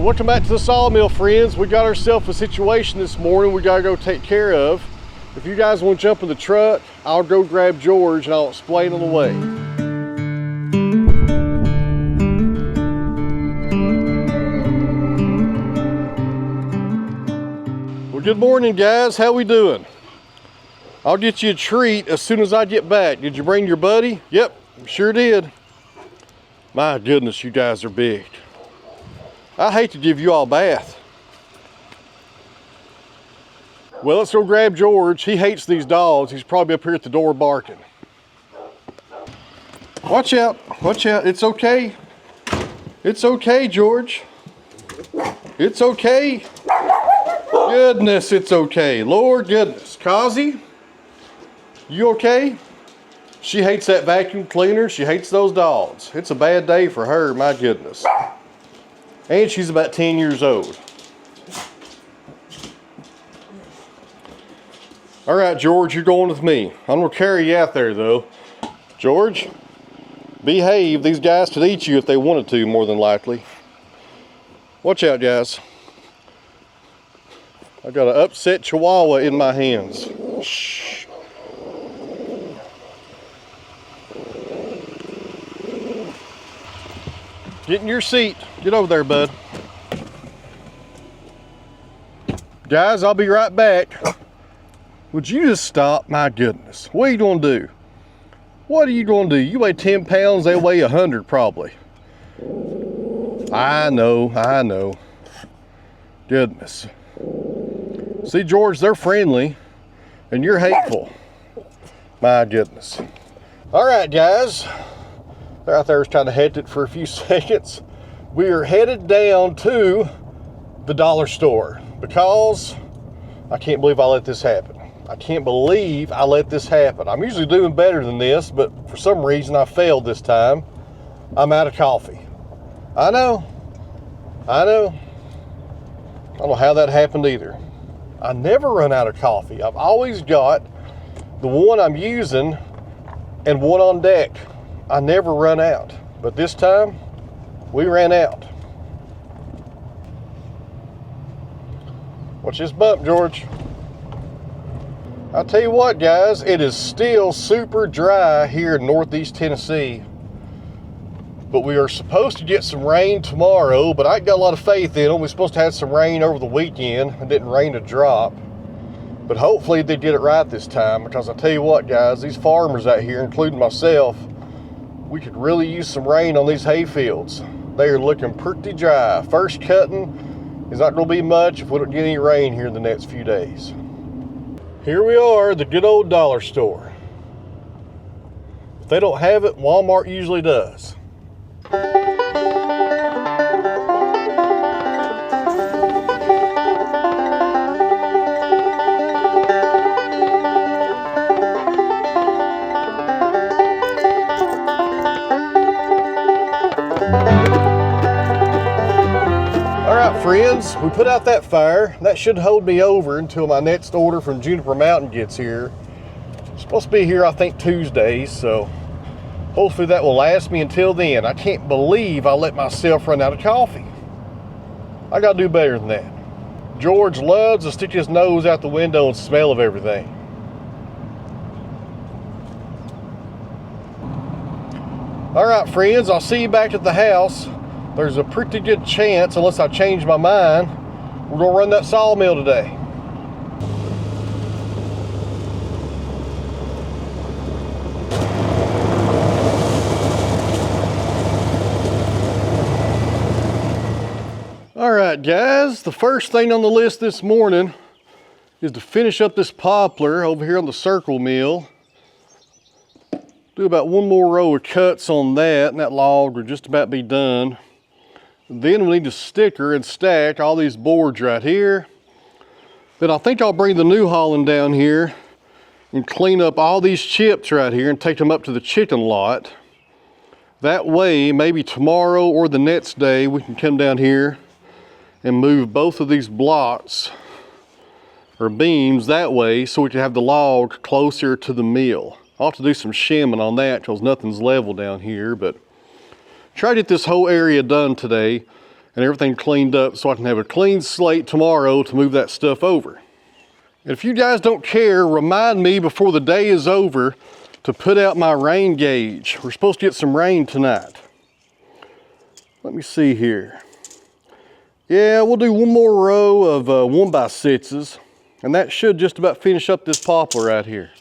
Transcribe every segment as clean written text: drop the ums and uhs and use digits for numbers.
Welcome back to the Sawmill, friends. We got ourselves a situation this morning we gotta go take care of. If you guys want to jump in the truck, I'll go grab George and I'll explain on the way. Well, good morning, guys. How we doing? I'll get you a treat as soon as I get back. Did you bring your buddy? Yep, sure did. My goodness, you guys are big. I hate to give you all a bath. Well, let's go grab George. He hates these dogs. He's probably up here at the door barking. Watch out, watch out. It's okay. It's okay, George. It's okay. Goodness, it's okay. Lord goodness. Kazi, you okay? She hates that vacuum cleaner. She hates those dogs. It's a bad day for her, my goodness. And she's about 10 years old. All right, George, you're going with me. I'm gonna carry you out there though. George, behave. These guys could eat you if they wanted to, more than likely. Watch out, guys. I got an upset chihuahua in my hands. Shh. Get in your seat. Get over there, bud. Guys, I'll be right back. Would you just stop? My goodness. What are you gonna do? What are you gonna do? You weigh 10 pounds, they weigh 100 probably. I know. Goodness. See, George, they're friendly and you're hateful. My goodness. All right, guys. They're out there was kind of hectic for a few seconds. We are headed down to the dollar store because I can't believe I let this happen. I can't believe I let this happen. I'm usually doing better than this, but for some reason I failed this time. I'm out of coffee. I know. I don't know how that happened either. I never run out of coffee. I've always got the one I'm using and one on deck. I never run out, but this time we ran out. Watch this bump, George. I'll tell you what, guys, it is still super dry here in Northeast Tennessee, but we are supposed to get some rain tomorrow, but I ain't got a lot of faith in them. We're supposed to have some rain over the weekend. It didn't rain a drop, but hopefully they did it right this time, because I'll tell you what, guys, these farmers out here, including myself, we could really use some rain on these hay fields. They are looking pretty dry. First cutting is not going to be much if we don't get any rain here in the next few days. Here we are, the good old dollar store. If they don't have it, Walmart usually does. Friends, we put out that fire. That should hold me over until my next order from Juniper Mountain gets here. It's supposed to be here, I think, Tuesday, so hopefully that will last me until then. I can't believe I let myself run out of coffee. I gotta do better than that. George loves to stick his nose out the window and smell of everything. All right, friends, I'll see you back at the house. There's a pretty good chance, unless I change my mind, we're gonna run that sawmill today. All right, guys, the first thing on the list this morning is to finish up this poplar over here on the circle mill. Do about one more row of cuts on that, and that log will just about be done. Then we need to sticker and stack all these boards right here. Then I think I'll bring the New Holland down here and clean up all these chips right here and take them up to the chicken lot. That way, maybe tomorrow or the next day, we can come down here and move both of these blocks or beams that way so we can have the log closer to the mill. I'll have to do some shimming on that because nothing's level down here, but try to get this whole area done today. and everything cleaned up so I can have a clean slate tomorrow to move that stuff over. If you guys don't care, remind me before the day is over to put out my rain gauge. We're supposed to get some rain tonight. Let me see here. Yeah, we'll do one more row of 1x6s, and that should just about finish up this poplar right here.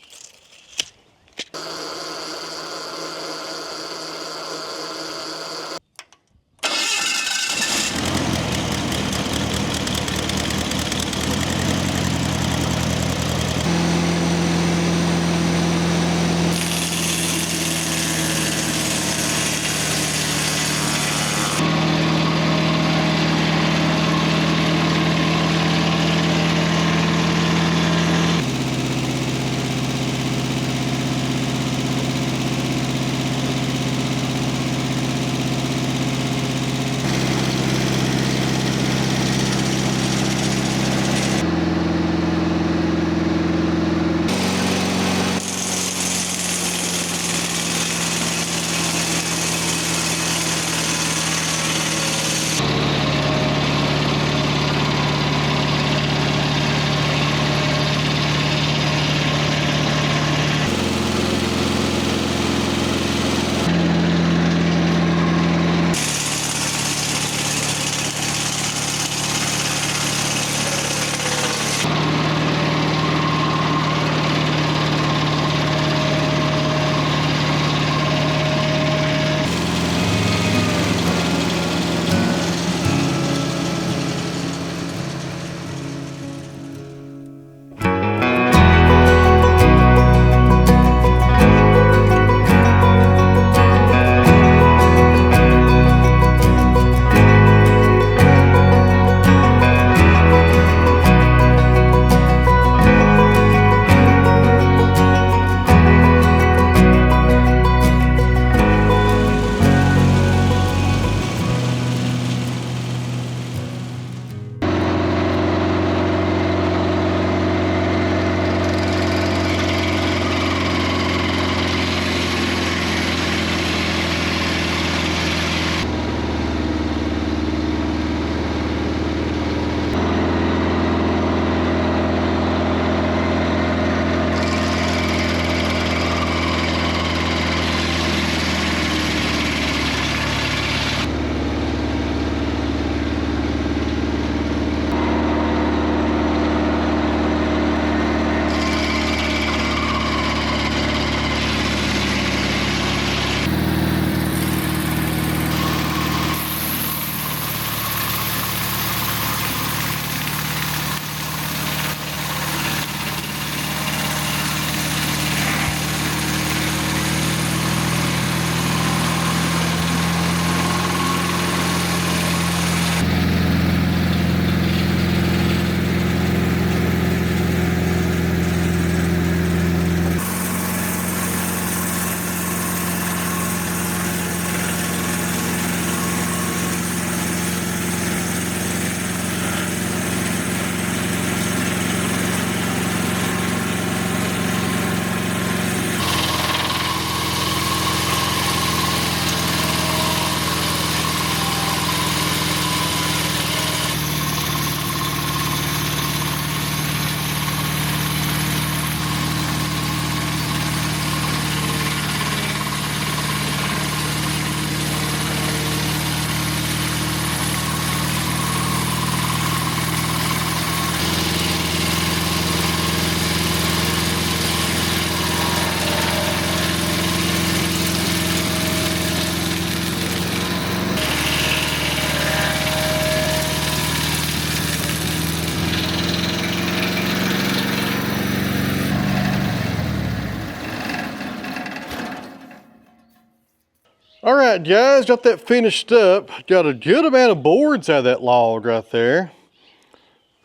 All right, guys, got that finished up. Got a good amount of boards out of that log right there.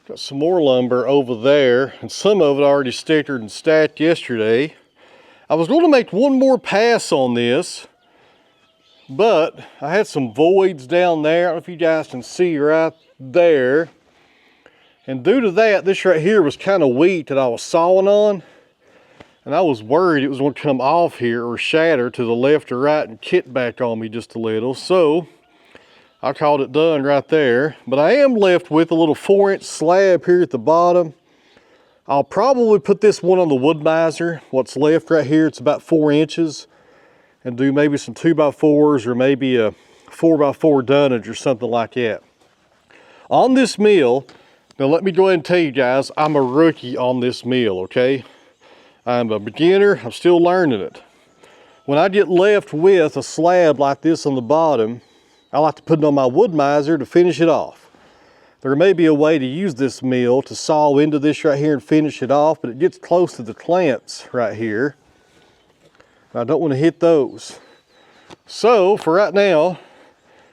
Got some more lumber over there, and some of it already stickered and stacked yesterday. I was going to make one more pass on this, but I had some voids down there. I don't know if you guys can see right there. And due to that, this right here was kind of wheat that I was sawing on. And I was worried it was going to come off here or shatter to the left or right and kit back on me just a little. So I called it done right there, but I am left with a little 4-inch slab here at the bottom. I'll probably put this one on the Wood-Mizer, what's left right here, it's about 4 inches, and do maybe some 2x4s or maybe a 4x4 dunnage or something like that. On this mill, now let me go ahead and tell you guys, I'm a rookie on this mill, okay? I'm a beginner, I'm still learning it. When I get left with a slab like this on the bottom, I like to put it on my Wood-Mizer to finish it off. There may be a way to use this mill to saw into this right here and finish it off, but it gets close to the clamps right here. I don't want to hit those. So for right now,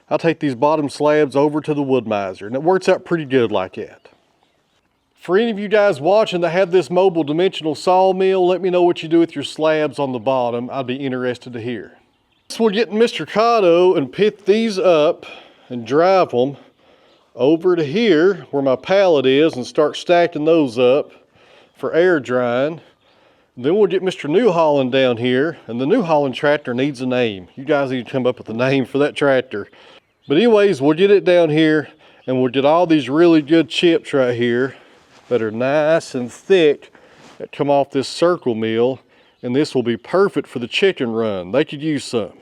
I'll take these bottom slabs over to the Wood-Mizer, and it works out pretty good like that. For any of you guys watching that have this mobile dimensional sawmill, let me know what you do with your slabs on the bottom. I'd be interested to hear. So we'll get Mr. Cotto and pick these up and drive them over to here where my pallet is and start stacking those up for air drying. Then we'll get Mr. New Holland down here, and the New Holland tractor needs a name. You guys need to come up with a name for that tractor. But anyways, we'll get it down here and we'll get all these really good chips right here that are nice and thick that come off this circle mill, and this will be perfect for the chicken run. They could use some.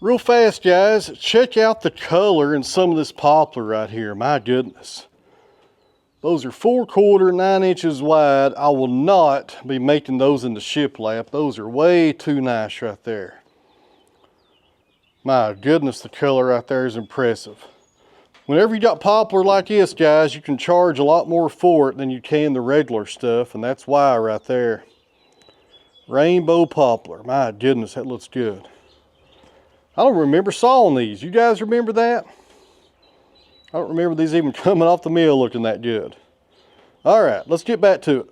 Real fast, guys, check out the color in some of this poplar right here. My goodness. Those are 4/4, 9 inches wide. I will not be making those into shiplap. Those are way too nice right there. My goodness, the color right there is impressive. Whenever you got poplar like this, guys, you can charge a lot more for it than you can the regular stuff, and that's why right there. Rainbow poplar. My goodness, that looks good. I don't remember sawing these. You guys remember that? I don't remember these even coming off the mill looking that good. All right, let's get back to it.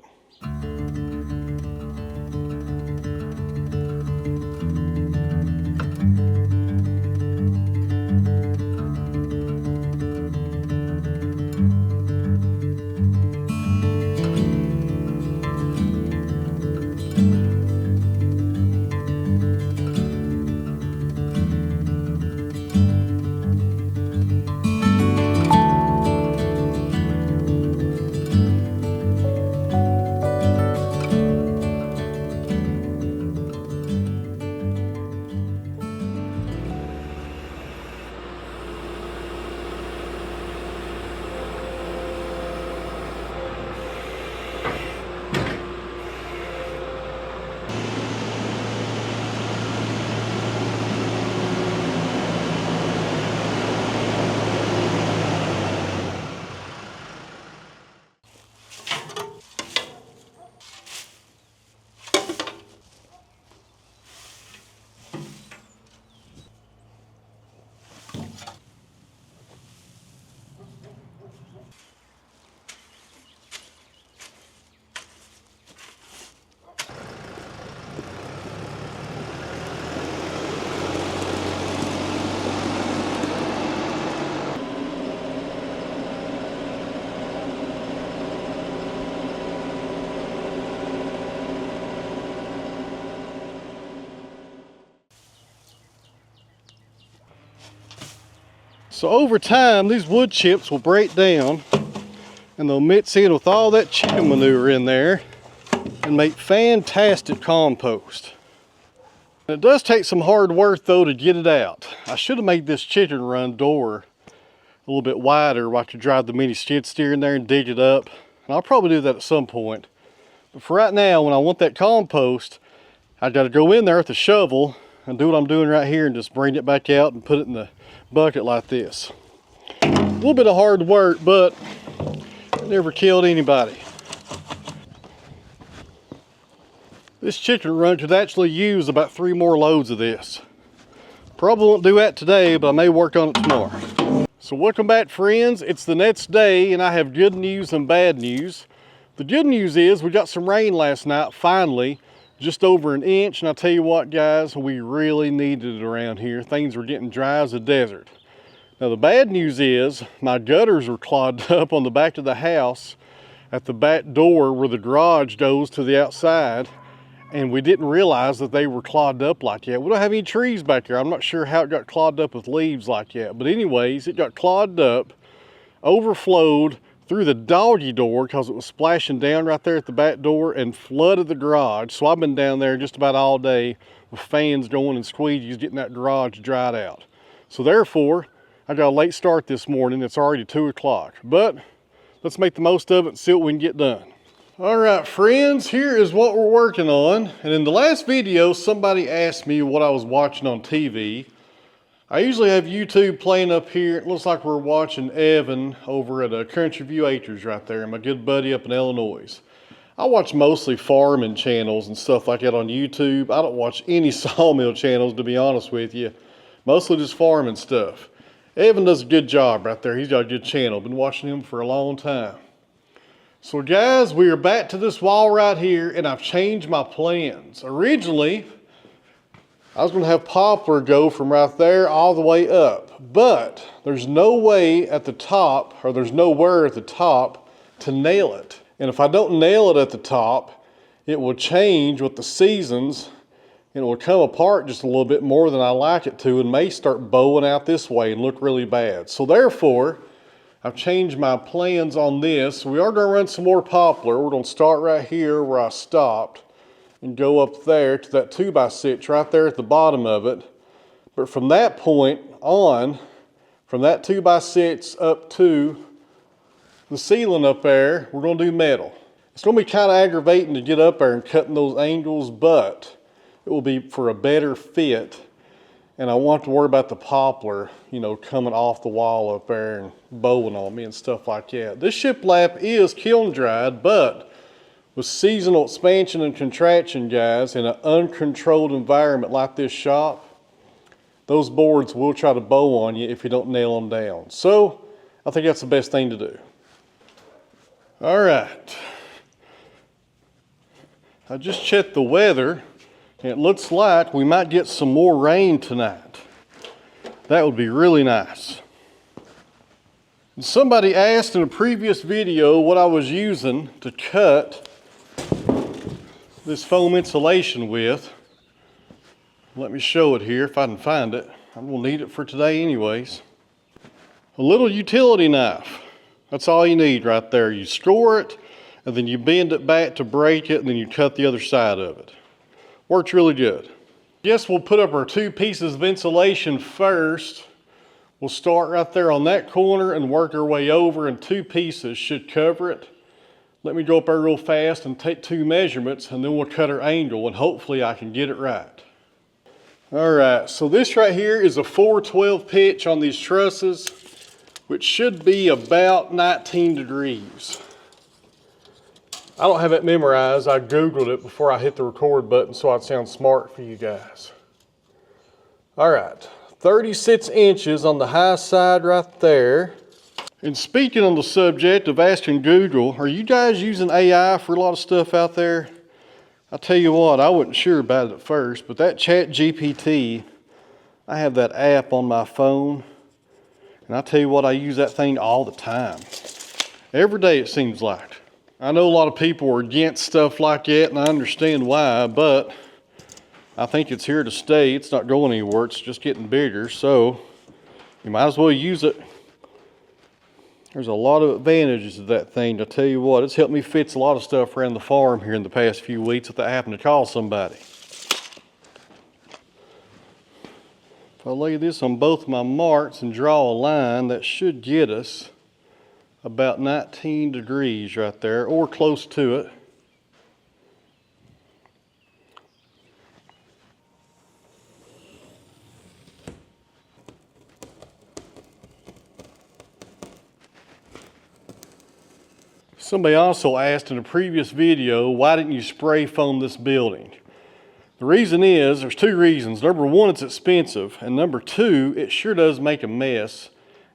So over time, these wood chips will break down and they'll mix in with all that chicken manure in there and make fantastic compost. It does take some hard work though to get it out. I should have made this chicken run door a little bit wider where I could drive the mini skid steer in there and dig it up. And I'll probably do that at some point. But for right now, when I want that compost, I got to go in there with the shovel and do what I'm doing right here and just bring it back out and put it in the bucket like this. A little bit of hard work, but it never killed anybody. This chicken run could actually use about 3 more loads of this. Probably won't do that today, but I may work on it tomorrow. So welcome back, friends. It's the next day and I have good news and bad news. The good news is we got some rain last night, finally, just over 1 inch. And I tell you what, guys, we really needed it around here. Things were getting dry as a desert. Now the bad news is my gutters are clogged up on the back of the house at the back door where the garage goes to the outside. And we didn't realize that they were clogged up like that. We don't have any trees back there. I'm not sure how it got clogged up with leaves like that. But anyways, it got clogged up, overflowed through the doggy door because it was splashing down right there at the back door and flooded the garage. So I've been down there just about all day with fans going and squeegees getting that garage dried out. So therefore, I got a late start this morning. It's already 2 o'clock. But let's make the most of it and see what we can get done. All right, friends, here is what we're working on. And in the last video, somebody asked me what I was watching on TV. I usually have YouTube playing up here. It looks like we're watching Evan over at Country View Acres right there, my good buddy up in Illinois. I watch mostly farming channels and stuff like that on YouTube. I don't watch any Sawmill channels, to be honest with you. Mostly just farming stuff. Evan does a good job right there. He's got a good channel. Been watching him for a long time. So guys, we are back to this wall right here and I've changed my plans. Originally, I was gonna have poplar go from right there all the way up, but there's no way at the top, or there's nowhere at the top to nail it. And if I don't nail it at the top, it will change with the seasons and it will come apart just a little bit more than I like it to and may start bowing out this way and look really bad. So therefore, I've changed my plans on this. We are going to run some more poplar. We're going to start right here where I stopped and go up there to that 2x6 right there at the bottom of it. But from that point on, from that 2x6 up to the ceiling up there, we're going to do metal. It's going to be kind of aggravating to get up there and cutting those angles, but it will be for a better fit. And I want to worry about the poplar, you know, coming off the wall up there and bowing on me and stuff like that. This shiplap is kiln dried, but with seasonal expansion and contraction, guys, in an uncontrolled environment like this shop, those boards will try to bow on you if you don't nail them down. So I think that's the best thing to do. All right. I just checked the weather. It looks like we might get some more rain tonight. That would be really nice. And somebody asked in a previous video what I was using to cut this foam insulation with. Let me show it here if I can find it. I'm gonna need it for today anyways. A little utility knife. That's all you need right there. You score it and then you bend it back to break it and then you cut the other side of it. Works really good. Yes, we'll put up our 2 pieces of insulation first. We'll start right there on that corner and work our way over, and 2 pieces should cover it. Let me go up there real fast and take 2 measurements and then we'll cut our angle and hopefully I can get it right. All right, so this right here is a 4/12 pitch on these trusses, which should be about 19 degrees. I don't have it memorized. I Googled it before I hit the record button so I'd sound smart for you guys. All right, 36 inches on the high side right there. And speaking on the subject of asking Google, are you guys using AI for a lot of stuff out there? I'll tell you what, I wasn't sure about it at first, but that ChatGPT, I have that app on my phone, and I tell you what, I use that thing all the time. Every day it seems like. I know a lot of people are against stuff like that, and I understand why, but I think it's here to stay. It's not going anywhere. It's just getting bigger, so you might as well use it. There's a lot of advantages to that thing. I tell you what, it's helped me fix a lot of stuff around the farm here in the past few weeks without having to call somebody. If I lay this on both my marks and draw a line, that should get us about 19 degrees right there, or close to it. Somebody also asked in a previous video, why didn't you spray foam this building? The reason is, there's two reasons. Number one, it's expensive. And number two, it sure does make a mess.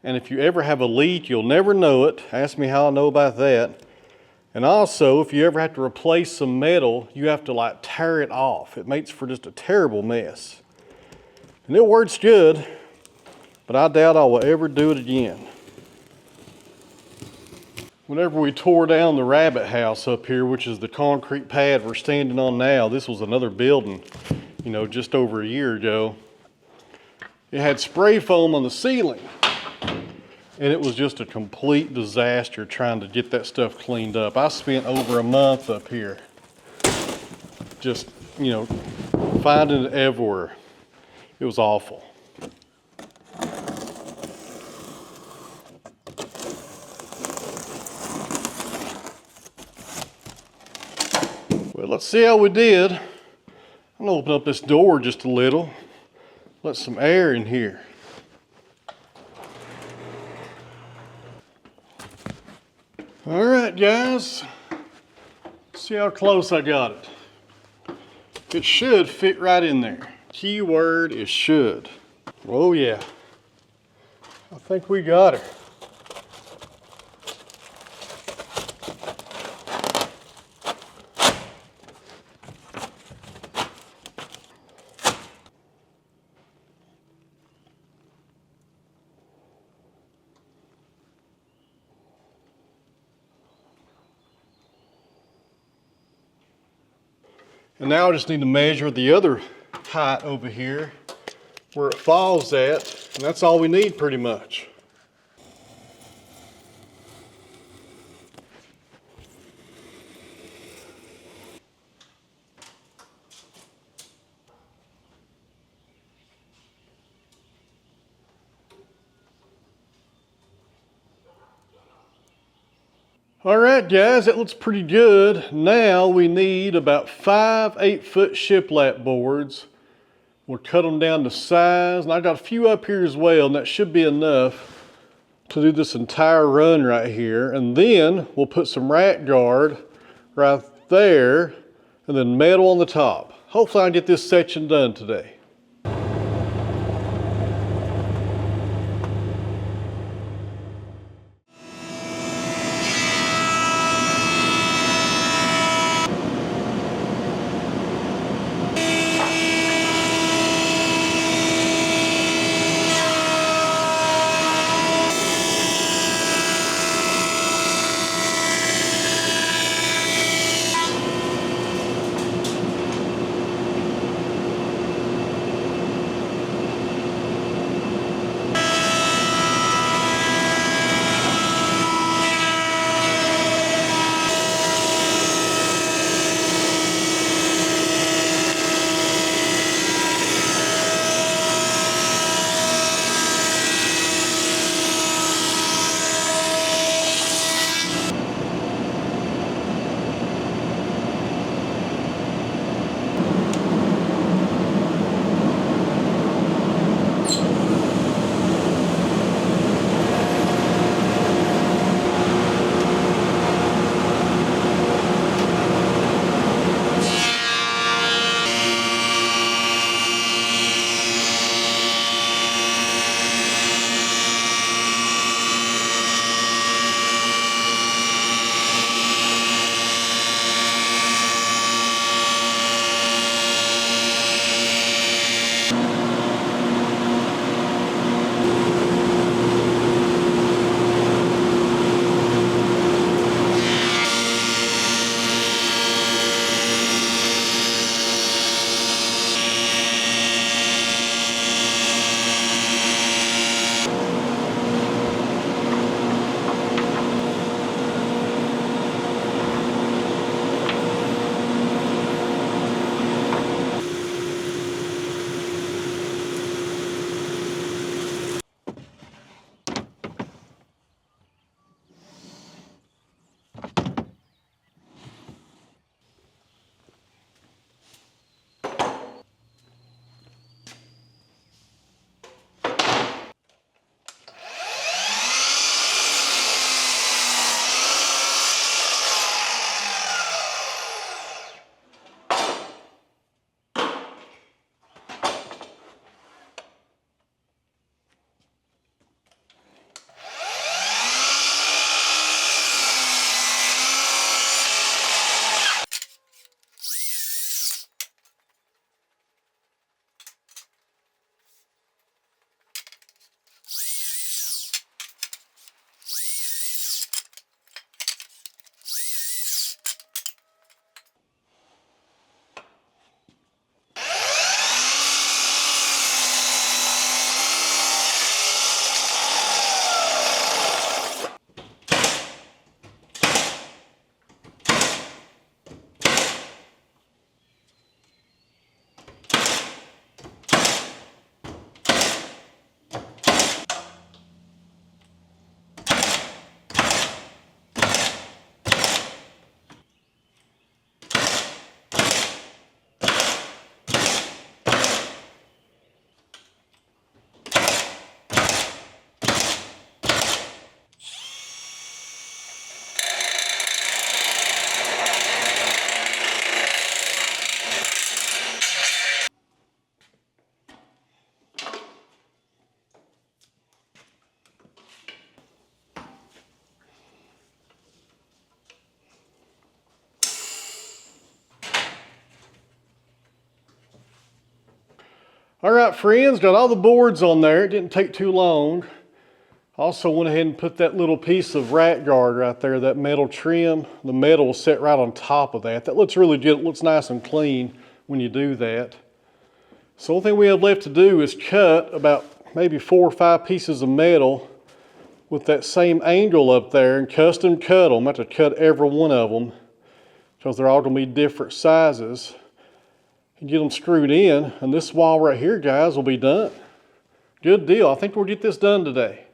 And if you ever have a leak, you'll never know it. Ask me how I know about that. And also, if you ever have to replace some metal, you have to like tear it off. It makes for just a terrible mess. And it works good, but I doubt I will ever do it again. Whenever we tore down the rabbit house up here, which is the concrete pad we're standing on now, this was another building, you know, just over a year ago. It had spray foam on the ceiling, and it was just a complete disaster trying to get that stuff cleaned up. I spent over a month up here, just, you know, finding it everywhere. It was awful. Well, let's see how we did. I'm gonna open up this door just a little, let some air in here. All right, guys, see how close I got it. It should fit right in there. Key word is should. Oh yeah, I think we got her. And now I just need to measure the other height over here where it falls at, and that's all we need pretty much. All right, guys, that looks pretty good. Now we need about 5 8-foot shiplap boards. We'll cut them down to size, and I got a few up here as well, and that should be enough to do this entire run right here. And then we'll put some rack guard right there, and then metal on the top. Hopefully I can get this section done today. All right, friends, got all the boards on there. It didn't take too long. Also went ahead and put that little piece of rat guard right there, that metal trim. The metal will set right on top of that. That looks really good. It looks nice and clean when you do that. So the only thing we have left to do is cut about maybe 4 or 5 pieces of metal with that same angle up there and custom cut them. I have to cut every one of them because they're all going to be different sizes and get them screwed in. And this wall right here, guys, will be done. Good deal. I think we'll get this done today.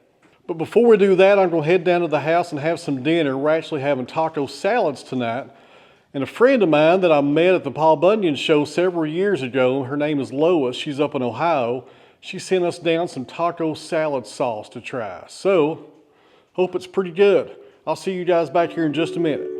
But before we do that, I'm going to head down to the house and have some dinner. We're actually having taco salads tonight. And a friend of mine that I met at the Paul Bunyan show several years ago, her name is Lois, she's up in Ohio. She sent us down some taco salad sauce to try. So, hope it's pretty good. I'll see you guys back here in just a minute.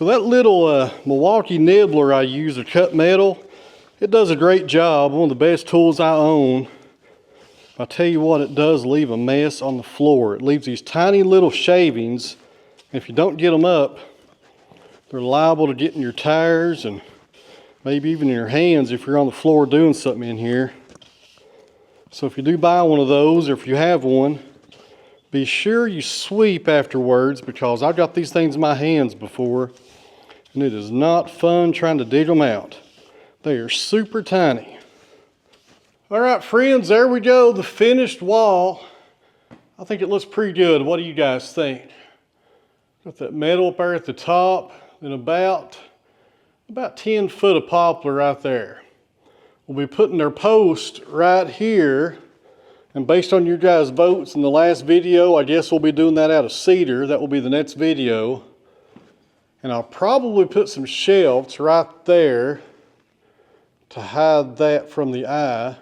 So that little Milwaukee nibbler I use to cut metal, it does a great job. One of the best tools I own. I tell you what, it does leave a mess on the floor. It leaves these tiny little shavings. If you don't get them up, they're liable to get in your tires and maybe even in your hands if you're on the floor doing something in here. So if you do buy one of those, or if you have one, be sure you sweep afterwards, because I've got these things in my hands before and it is not fun trying to dig them out. They are super tiny. All right, friends, there we go, the finished wall. I think it looks pretty good. What do you guys think? Got that metal up there at the top, and about 10 foot of poplar right there. We'll be putting their post right here, and based on your guys' votes in the last video, I guess we'll be doing that out of cedar. That will be the next video. And I'll probably put some shelves right there to hide that from the eye,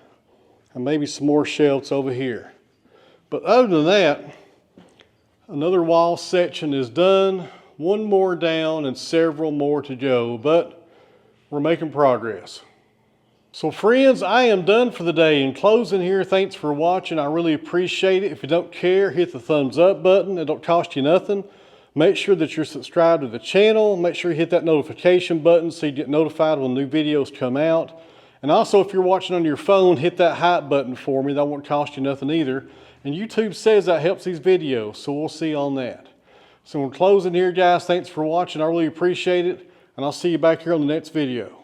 and maybe some more shelves over here. But other than that, another wall section is done, one more down and several more to go, but we're making progress. So friends, I am done for the day. In closing here, thanks for watching. I really appreciate it. If you don't care, hit the thumbs up button. It don't cost you nothing. Make sure that you're subscribed to the channel. Make sure you hit that notification button so you get notified when new videos come out. And also, if you're watching on your phone, hit that hype button for me. That won't cost you nothing either. And YouTube says that helps these videos, so we'll see on that. So in closing here, guys, thanks for watching. I really appreciate it. And I'll see you back here on the next video.